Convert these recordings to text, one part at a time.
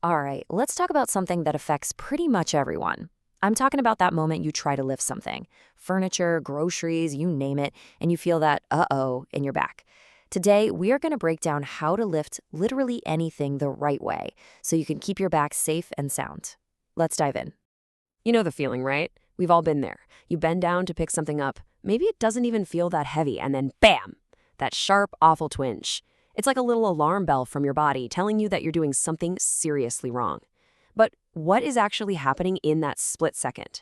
All right, let's talk about something that affects pretty much everyone. I'm talking about that moment you try to lift something furniture, groceries, you name it, and you feel that in your back. Today, we are going to break down how to lift literally anything the right way so you can keep your back safe and sound. Let's dive in. You know the feeling, right? We've all been there. You bend down to pick something up. Maybe it doesn't even feel that heavy, and then bam! That sharp, awful twinge. It's like a little alarm bell from your body telling you that you're doing something seriously wrong. But what is actually happening in that split second?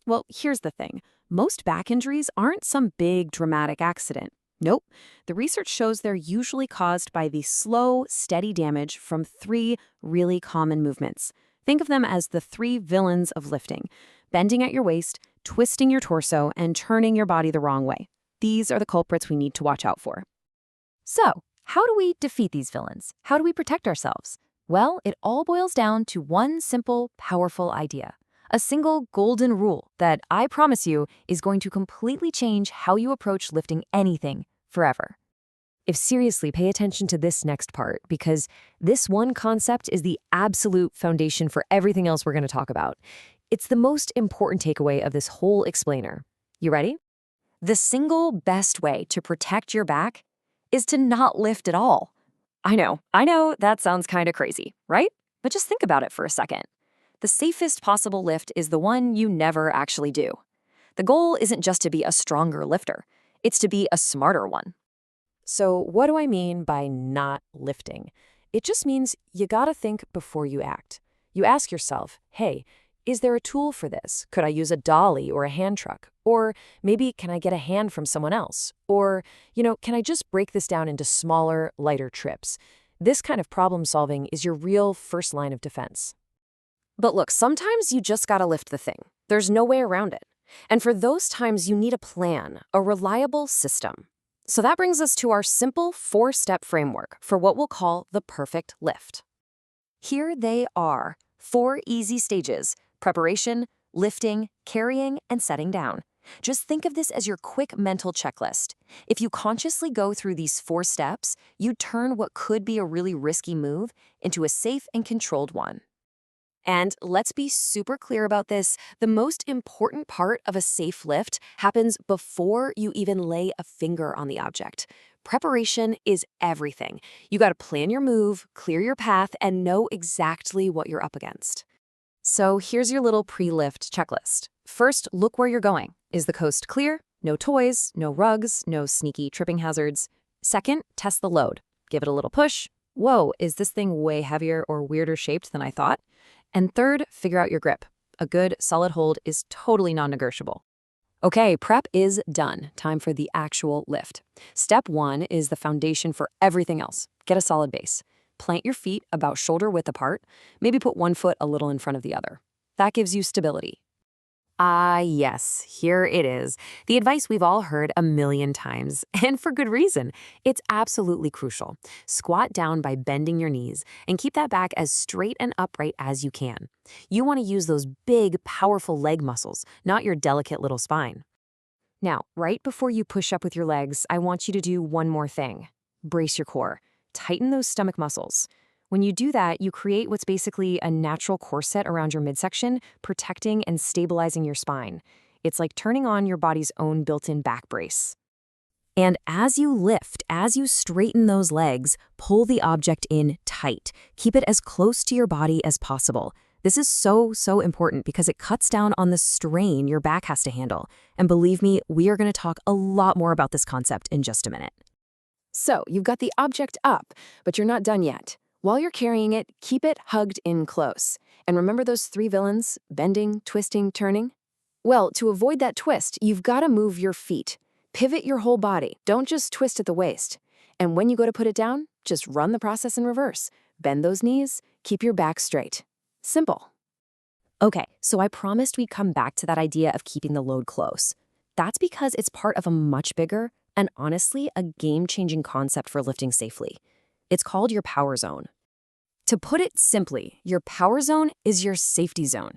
Well, here's the thing. Most back injuries aren't some big, dramatic accident. Nope. The research shows they're usually caused by the slow, steady damage from three really common movements. Think of them as the three villains of lifting: bending at your waist, twisting your torso, and turning your body the wrong way. These are the culprits we need to watch out for. So, how do we defeat these villains? How do we protect ourselves? Well, it all boils down to one simple, powerful idea. A single golden rule that I promise you is going to completely change how you approach lifting anything forever. If seriously, pay attention to this next part because this one concept is the absolute foundation for everything else we're going to talk about. It's the most important takeaway of this whole explainer. You ready? The single best way to protect your back is to not lift at all. I know, that sounds kind of crazy, right? But just think about it for a second. The safest possible lift is the one you never actually do. The goal isn't just to be a stronger lifter, it's to be a smarter one. So, what do I mean by not lifting? It just means you gotta think before you act. You ask yourself, hey, is there a tool for this? Could I use a dolly or a hand truck? Or maybe can I get a hand from someone else? Or, can I just break this down into smaller, lighter trips? This kind of problem solving is your real first line of defense. But look, sometimes you just gotta lift the thing. There's no way around it. And for those times, you need a plan, a reliable system. So that brings us to our simple four-step framework for what we'll call the perfect lift. Here they are, 4 easy stages: preparation, lifting, carrying, and setting down. Just think of this as your quick mental checklist. If you consciously go through these 4 steps, you turn what could be a really risky move into a safe and controlled one. And let's be super clear about this. The most important part of a safe lift happens before you even lay a finger on the object. Preparation is everything. You got to plan your move, clear your path, and know exactly what you're up against. So here's your little pre-lift checklist. First, look where you're going. Is the coast clear? No toys, no rugs, no sneaky tripping hazards. Second, test the load. Give it a little push. Whoa, is this thing way heavier or weirder shaped than I thought? And third, figure out your grip. A good, solid hold is totally non-negotiable. Okay, prep is done. Time for the actual lift. Step 1 is the foundation for everything else. Get a solid base. Plant your feet about shoulder width apart. Maybe put one foot a little in front of the other. That gives you stability. Ah, yes, here it is. The advice we've all heard a million times, and for good reason. It's absolutely crucial. Squat down by bending your knees and keep that back as straight and upright as you can. You want to use those big, powerful leg muscles, not your delicate little spine. Now, right before you push up with your legs, I want you to do one more thing. Brace your core. Tighten those stomach muscles. When you do that, you create what's basically a natural corset around your midsection, protecting and stabilizing your spine. It's like turning on your body's own built-in back brace. And as you lift, as you straighten those legs, pull the object in tight. Keep it as close to your body as possible. This is so important because it cuts down on the strain your back has to handle. And believe me, we are going to talk a lot more about this concept in just a minute. So, you've got the object up, but you're not done yet. While you're carrying it, keep it hugged in close. And remember those 3 villains: bending, twisting, turning? Well, to avoid that twist, you've got to move your feet. Pivot your whole body. Don't just twist at the waist. And when you go to put it down, just run the process in reverse. Bend those knees, keep your back straight. Simple. Okay, so I promised we'd come back to that idea of keeping the load close. That's because it's part of a much bigger and honestly a game-changing concept for lifting safely. It's called your power zone. To put it simply, your power zone is your safety zone.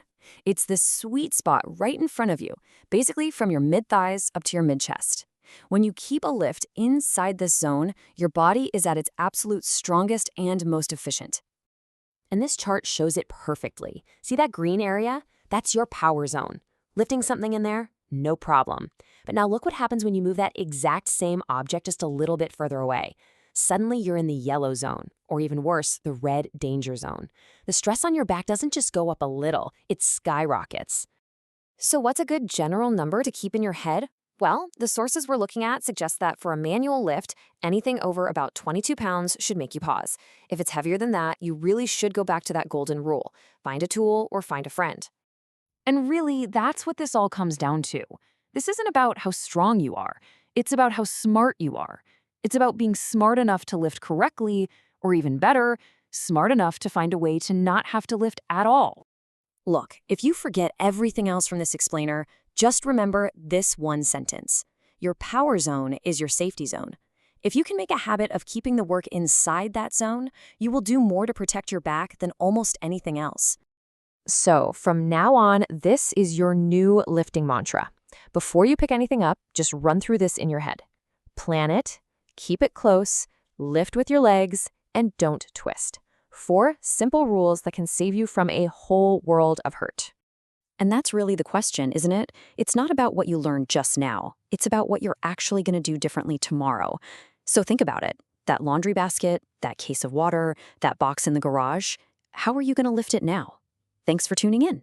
It's the sweet spot right in front of you, basically from your mid-thighs up to your mid-chest. When you keep a lift inside this zone, your body is at its absolute strongest and most efficient. And this chart shows it perfectly. See that green area? That's your power zone. Lifting something in there? No problem. But now look what happens when you move that exact same object just a little bit further away. Suddenly you're in the yellow zone, or even worse, the red danger zone. The stress on your back doesn't just go up a little, it skyrockets. So what's a good general number to keep in your head? Well, the sources we're looking at suggest that for a manual lift, anything over about 22 pounds should make you pause. If it's heavier than that, you really should go back to that golden rule. Find a tool or find a friend. And really, that's what this all comes down to. This isn't about how strong you are. It's about how smart you are. It's about being smart enough to lift correctly, or even better, smart enough to find a way to not have to lift at all. Look, if you forget everything else from this explainer, just remember this one sentence. Your power zone is your safety zone. If you can make a habit of keeping the work inside that zone, you will do more to protect your back than almost anything else. So, from now on, this is your new lifting mantra. Before you pick anything up, just run through this in your head. Plan it, keep it close, lift with your legs, and don't twist. 4 simple rules that can save you from a whole world of hurt. And that's really the question, isn't it? It's not about what you learned just now. It's about what you're actually going to do differently tomorrow. So think about it. That laundry basket, that case of water, that box in the garage, how are you going to lift it now? Thanks for tuning in.